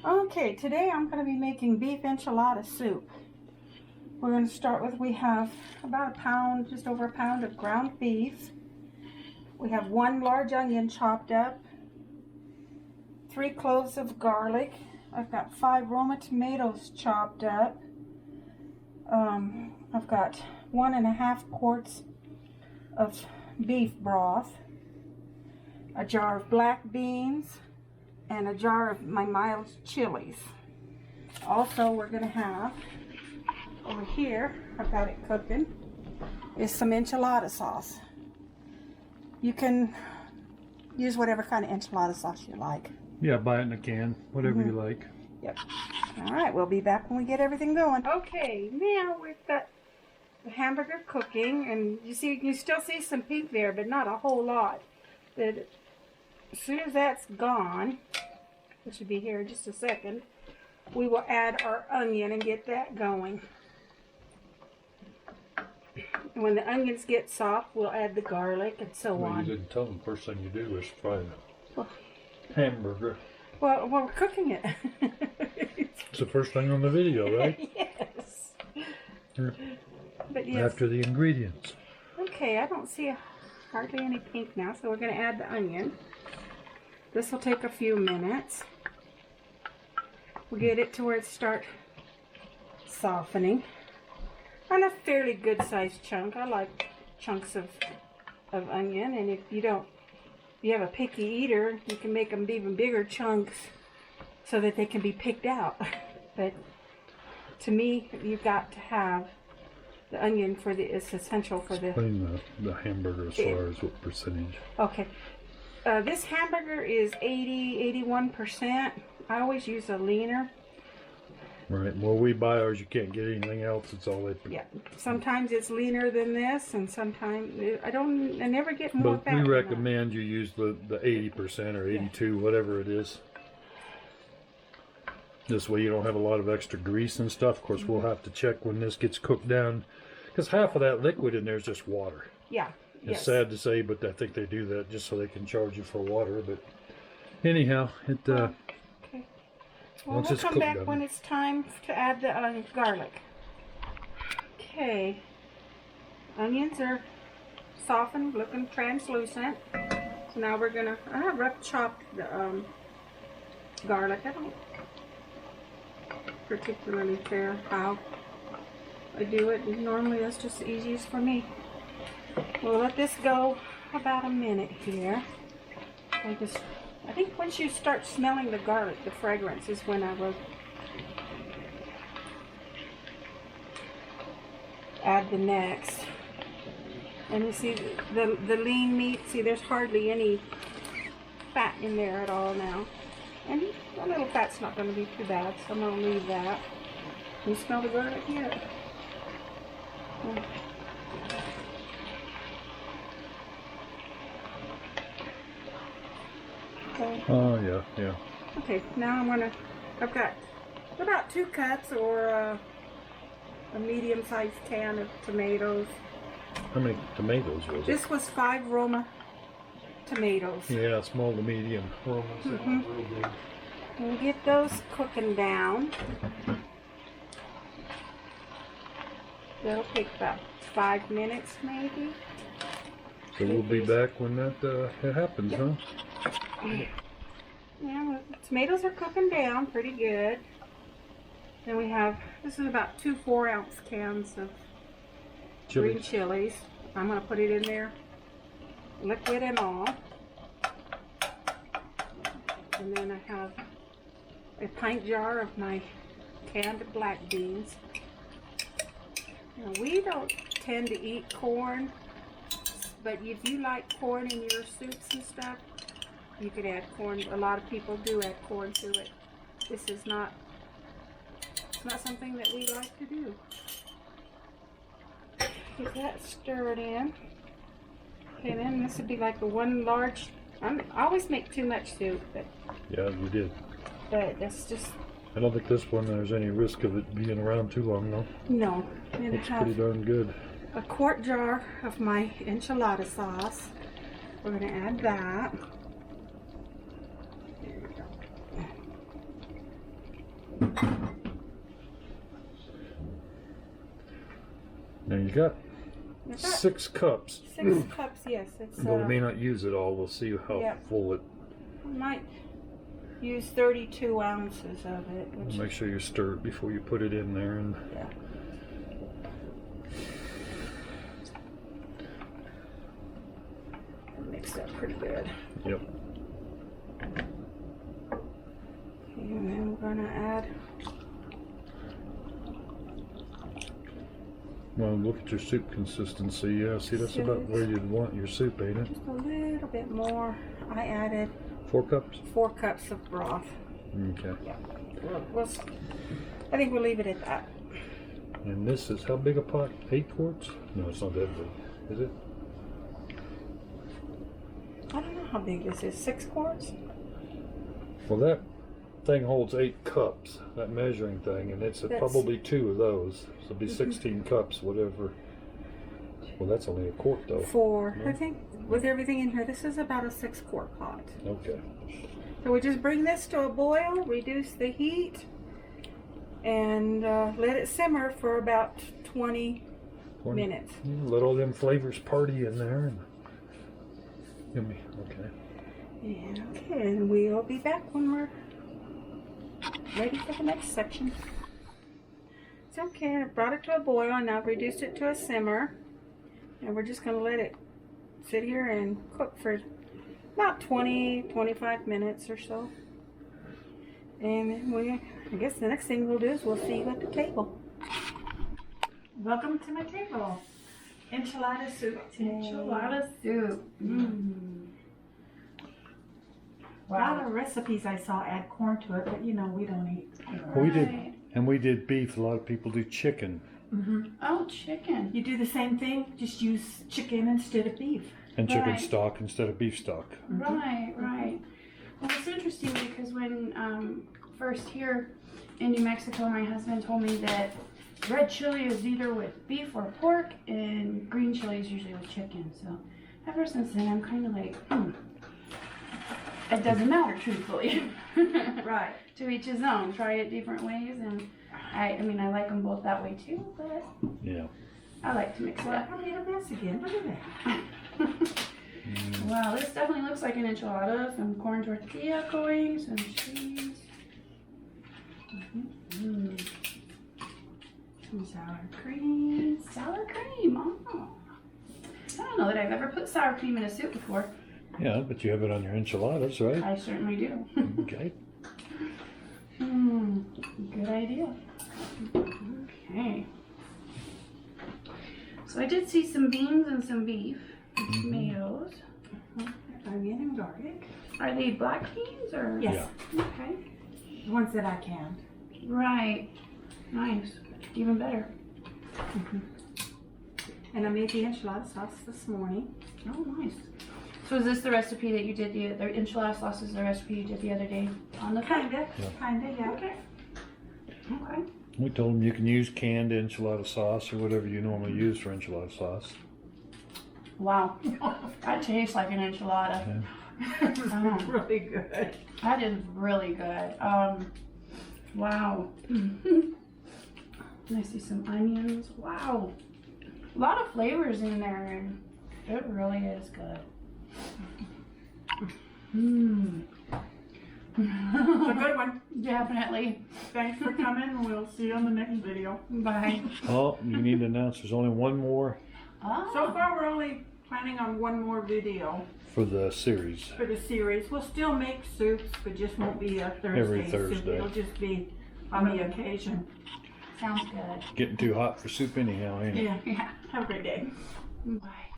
Okay, today I'm going to be making beef enchilada soup. We're going to start with, we have about a pound, just over a pound of ground beef. We have 1 large onion chopped up, 3 cloves of garlic. I've got 5 Roma tomatoes chopped up. I've got 1.5 quarts of beef broth, a jar of black beans, and a jar of my mild chilies. Also, we're going to have, over here, I've got it cooking, is some enchilada sauce. You can use whatever kind of enchilada sauce you like. Yeah, buy it in a can, whatever you like. Yep. All right, we'll be back when we get everything going. Okay, now we've got the hamburger cooking, and you still see some pink there, but not a whole lot. But as soon as that's gone, it should be here in just a second, we will add our onion and get that going. And when the onions get soft, we'll add the garlic and so on. You didn't tell them the first thing you do is fry the hamburger. Well, we're cooking it. It's the first thing on the video, right? Yes. But yes. After the ingredients. Okay, I don't see hardly any pink now, so we're going to add the onion. This will take a few minutes. We'll get it to where it starts softening. On a fairly good sized chunk. I like chunks of onion, and if you have a picky eater, you can make them even bigger chunks so that they can be picked out. But to me, you've got to have the onion it's essential for the... Explain the hamburger as far as what percentage. Okay. This hamburger is 81%. I always use a leaner. Right. Well, we buy ours. You can't get anything else. It's all they... Yeah. Sometimes it's leaner than this, and sometimes I never get more fat. But we recommend you use the 80% or 82, whatever it is. This way you don't have a lot of extra grease and stuff. Of course, we'll have to check when this gets cooked down, because half of that liquid in there is just water. Yeah. It's sad to say, but I think they do that just so they can charge you for water. But anyhow, it... okay. Well, we'll come back when it's time to add the garlic. Okay. Onions are softened, looking translucent. So now we're gonna... I have rough chopped the garlic. I don't particularly care how I do it. Normally that's just the easiest for me. We'll let this go about a minute here. I think once you start smelling the garlic, the fragrance is when I will add the next. And you see the lean meat, see there's hardly any fat in there at all now. And a little fat's not going to be too bad, so I'm going to leave that. Can you smell the garlic yet? Okay. Oh, yeah. Okay, now I've got about 2 cups or a medium-sized can of tomatoes. How many tomatoes was it? This was 5 Roma tomatoes. Yeah, small to medium. Roma's real big. We'll get those cooking down. That'll take about 5 minutes, maybe. So we'll be back when that happens, huh? Yeah, the tomatoes are cooking down pretty good. Then we have, this is about 2 4-ounce cans of green chilies. I'm going to put it in there, liquid and all. And then I have a pint jar of my canned black beans. Now, we don't tend to eat corn, but if you like corn in your soups and stuff, you could add corn. A lot of people do add corn to it. This is not something that we like to do. Get that stirred in. Okay, then this would be like the 1 large... I always make too much soup, but... Yeah, you did. But that's just... I don't think this one there's any risk of it being around too long, though. No. It's pretty darn good. A quart jar of my enchilada sauce. We're going to add that. You got I've got 6 cups. 6 cups, yes. It's, But we may not use it all. We'll see how Yep. full it. I might use 32 ounces of it. Which, Make sure you stir it before you put it in there. And yeah. Mixed up pretty good. yep. And then we're gonna add, Well, look at your soup consistency. Yeah, see, that's about where you'd want your soup, ain't it? just a little bit more. I added 4 cups? 4 cups of broth. Okay. Yeah. I think we'll leave it at that. And this is how big a pot? 8 quarts? No, it's not that big. Is it? I don't know how big this is. 6 quarts? Well, that thing holds 8 cups, that measuring thing, and it's probably 2 of those. So it'll be 16 cups, whatever. Well, that's only a quart, though. 4. Yeah. I think with everything in here, this is about a 6 quart pot. Okay. So we just bring this to a boil, reduce the heat, and let it simmer for about 20 minutes. Let all them flavors party in there. And yummy. Okay. And we'll be back when we're ready for the next section. It's okay, I brought it to a boil and I've reduced it to a simmer. And we're just going to let it sit here and cook for about 20-25 minutes or so. And then I guess the next thing we'll do is we'll see you at the table. Welcome to my table. Enchilada soup today. Enchilada soup. A lot of recipes I saw add corn to it, but you know we don't eat corn. We did, and we did beef. A lot of people do chicken. Oh, chicken. You do the same thing, just use chicken instead of beef. And chicken Right. stock instead of beef stock. Right, right. Well, it's interesting because when first here in New Mexico, my husband told me that red chili is either with beef or pork, and green chili is usually with chicken. So ever since then, I'm kind of like, it doesn't matter, truthfully. Right. To each his own. Try it different ways, and I mean, I like them both that way too, but Yeah. I like to mix it Well, up. I made a mess again. Look at that. Wow, this definitely looks like an enchilada. Some corn tortilla going, some cheese. Some sour cream. Sour cream. Oh. I don't know that I've ever put sour cream in a soup before. Yeah, but you have it on your enchiladas, right? I certainly do. Okay. Good idea. Okay. So I did see some beans and some beef, and tomatoes. Onion and garlic. Are they black beans or? Yes. Okay. The ones that I canned. Right. Nice. Even better. And I made the enchilada sauce this morning. Oh, nice. So is this the recipe that you did the enchilada sauce is the recipe you did the other day on the Kinda, yeah. Okay. Okay. We told them you can use canned enchilada sauce or whatever you normally use for enchilada sauce. Wow. That tastes like an enchilada. It's really good. That is really good. Wow. I see some onions. Wow. A lot of flavors in there, and it really is good. It's a good one. Definitely. Thanks for coming. We'll see you on the next video. Bye. Oh, you need to announce there's only one more So far, we're only planning on one more video for the series. for the series. We'll still make soups, but just won't be a Thursday Every soup. Thursday. It'll just be on the occasion. Sounds good. Getting too hot for soup anyhow, ain't it? Yeah. Yeah. Have a great day. Bye.